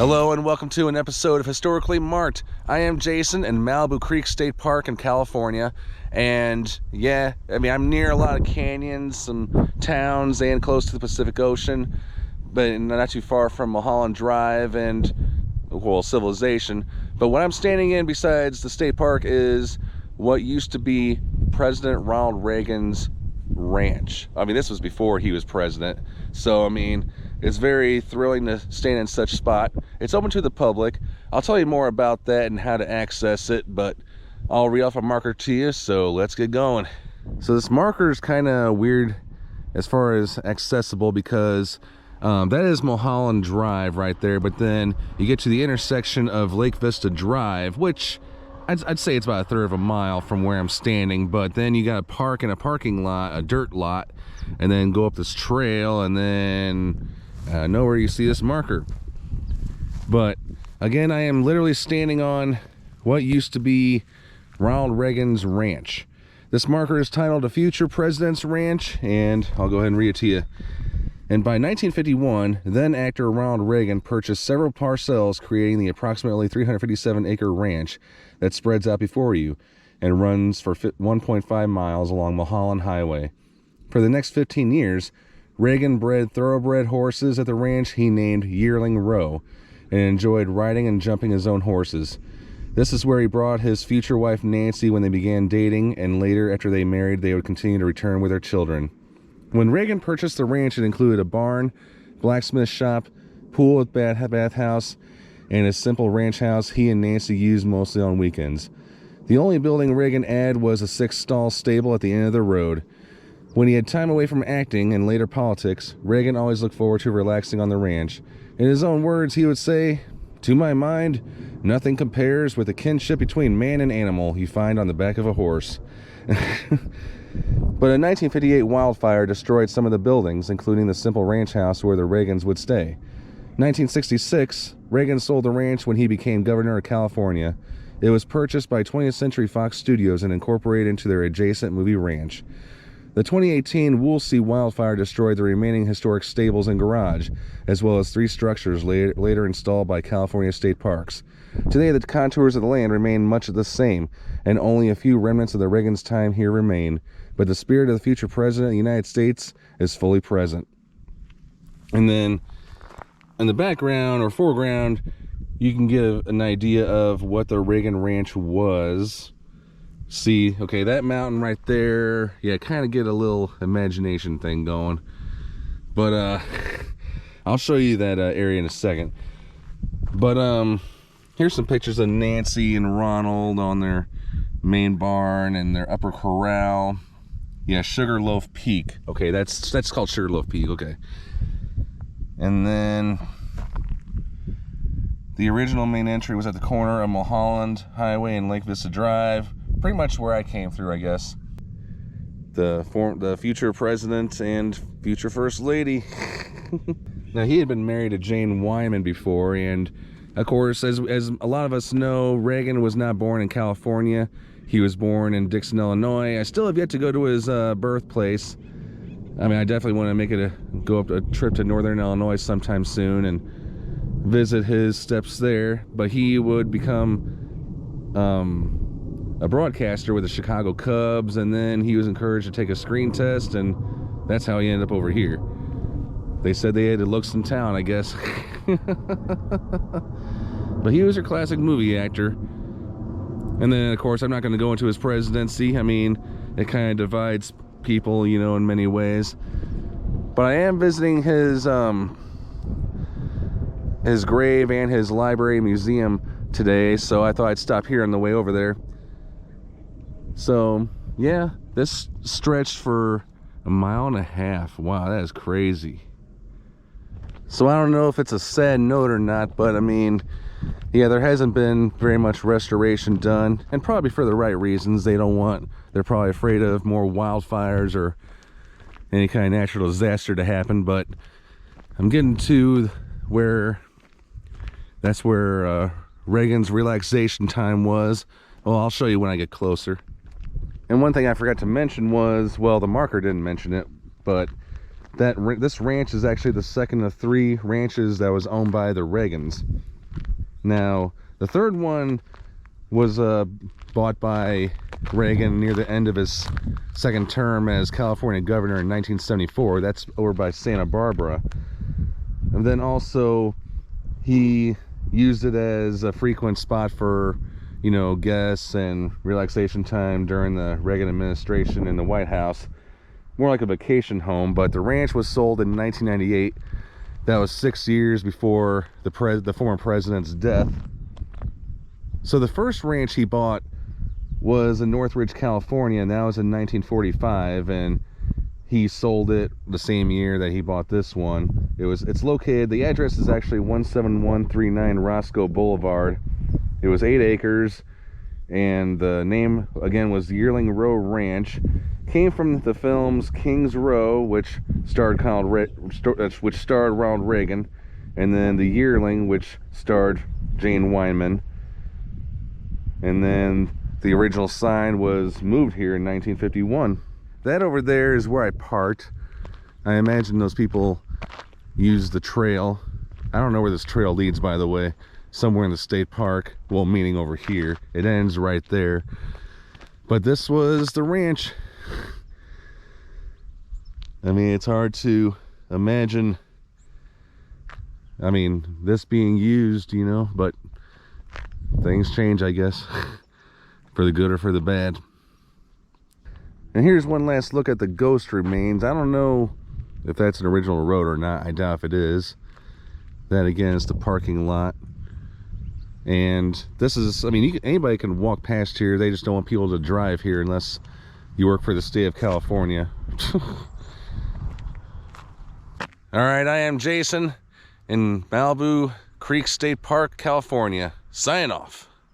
Hello and welcome to an episode of Historically Marked. I am Jason in Malibu Creek State Park in California, and yeah, I'm near a lot of canyons, some towns, and close to the Pacific Ocean, but not too far from Mulholland Drive and, well, civilization. But what I'm standing in besides the state park is what used to be President Ronald Reagan's ranch. This was before he was president, so it's very thrilling to stand in such spot. It's open to the public. I'll tell you more about that and how to access it, but I'll read off a marker to you, so let's get going. So this marker is kind of weird as far as accessible because that is Mulholland Drive right there, but then you get to the intersection of Lake Vista Drive, which I'd say it's about a third of a mile from where I'm standing, but then you got to park in a parking lot, a dirt lot, and then go up this trail, and then know where you see this marker. But again, I am literally standing on what used to be Ronald Reagan's ranch. This marker is titled A Future President's Ranch, and I'll go ahead and read it to you. And by 1951, then actor Ronald Reagan purchased several parcels, creating the approximately 357-acre ranch that spreads out before you and runs for 1.5 miles along Mulholland Highway. For the next 15 years, Reagan bred thoroughbred horses at the ranch he named Yearling Row, and enjoyed riding and jumping his own horses. This is where he brought his future wife Nancy when they began dating, and later, after they married, they would continue to return with their children. When Reagan purchased the ranch, it included a barn, blacksmith shop, pool with bathhouse, and a simple ranch house he and Nancy used mostly on weekends. The only building Reagan added was a 6-stall stable at the end of the road. When he had time away from acting and later politics, Reagan always looked forward to relaxing on the ranch. In his own words, he would say, "To my mind, nothing compares with the kinship between man and animal you find on the back of a horse." But a 1958 wildfire destroyed some of the buildings, including the simple ranch house where the Reagans would stay. 1966, Reagan sold the ranch when he became governor of California. It was purchased by 20th Century Fox Studios and incorporated into their adjacent movie ranch. The 2018 Woolsey wildfire destroyed the remaining historic stables and garage, as well as 3 structures later installed by California State Parks. Today, the contours of the land remain much the same, and only a few remnants of the Reagan's time here remain, but the spirit of the future president of the United States is fully present. And then, in the background or foreground, you can get an idea of what the Reagan Ranch was. See, okay, that mountain right there, yeah, kind of get a little imagination thing going. But I'll show you that area in a second. But here's some pictures of Nancy and Ronald on their main barn and their upper corral. Yeah, Sugarloaf Peak. Okay, that's called Sugarloaf Peak. Okay. And then the original main entry was at the corner of Mulholland Highway and Lake Vista Drive. Pretty much where I came through, I guess. The future president and future first lady. Now, he had been married to Jane Wyman before, and of course, as a lot of us know, Reagan was not born in California. He was born in Dixon, Illinois. I still have yet to go to his birthplace. I definitely want to go up a trip to Northern Illinois sometime soon and visit his steps there. But he would become a broadcaster with the Chicago Cubs, and then he was encouraged to take a screen test, and that's how he ended up over here. They said they had the looks in town, I guess. But he was a classic movie actor. And then, of course, I'm not going to go into his presidency. It kind of divides people, in many ways. But I am visiting his grave and his library museum today, so I thought I'd stop here on the way over there. So, yeah, this stretched for 1.5 miles. Wow, that is crazy. So I don't know if it's a sad note or not, but yeah, there hasn't been very much restoration done, and probably for the right reasons. They're probably afraid of more wildfires or any kind of natural disaster to happen. But I'm getting to that's where Reagan's relaxation time was. Well, I'll show you when I get closer. And one thing I forgot to mention was, well, the marker didn't mention it, but This ranch is actually the second of 3 ranches that was owned by the Reagans. Now, the third one was bought by Reagan near the end of his second term as California governor in 1974. That's over by Santa Barbara. And then also he used it as a frequent spot for, you know, guests and relaxation time during the Reagan administration in the White House. More like a vacation home. But the ranch was sold in 1998. That was 6 years before the former president's death. So the first ranch he bought was in Northridge, California, and that was in 1945, and he sold it the same year that he bought this one. It's located, the address is actually 17139 Roscoe Boulevard. It was 8 acres, and the name again was Yearling Row Ranch. Came from the films King's Row, which starred Ronald Reagan, and then The Yearling, which starred Jane Wyman. And then the original sign was moved here in 1951. That over there is where I parked. I imagine those people use the trail. I don't know where this trail leads, by the way. Somewhere in the state park. Well, meaning over here. It ends right there. But this was the ranch. I mean, it's hard to imagine, I mean, this being used, you know, but things change, I guess, for the good or for the bad. And here's one last look at the ghost remains. I don't know if that's an original road or not. I doubt if it is. That again is the parking lot. And this is, I mean, anybody can walk past here. They just don't want people to drive here unless you work for the state of California. All right, I am Jason in Malibu Creek State Park, California. Sign off.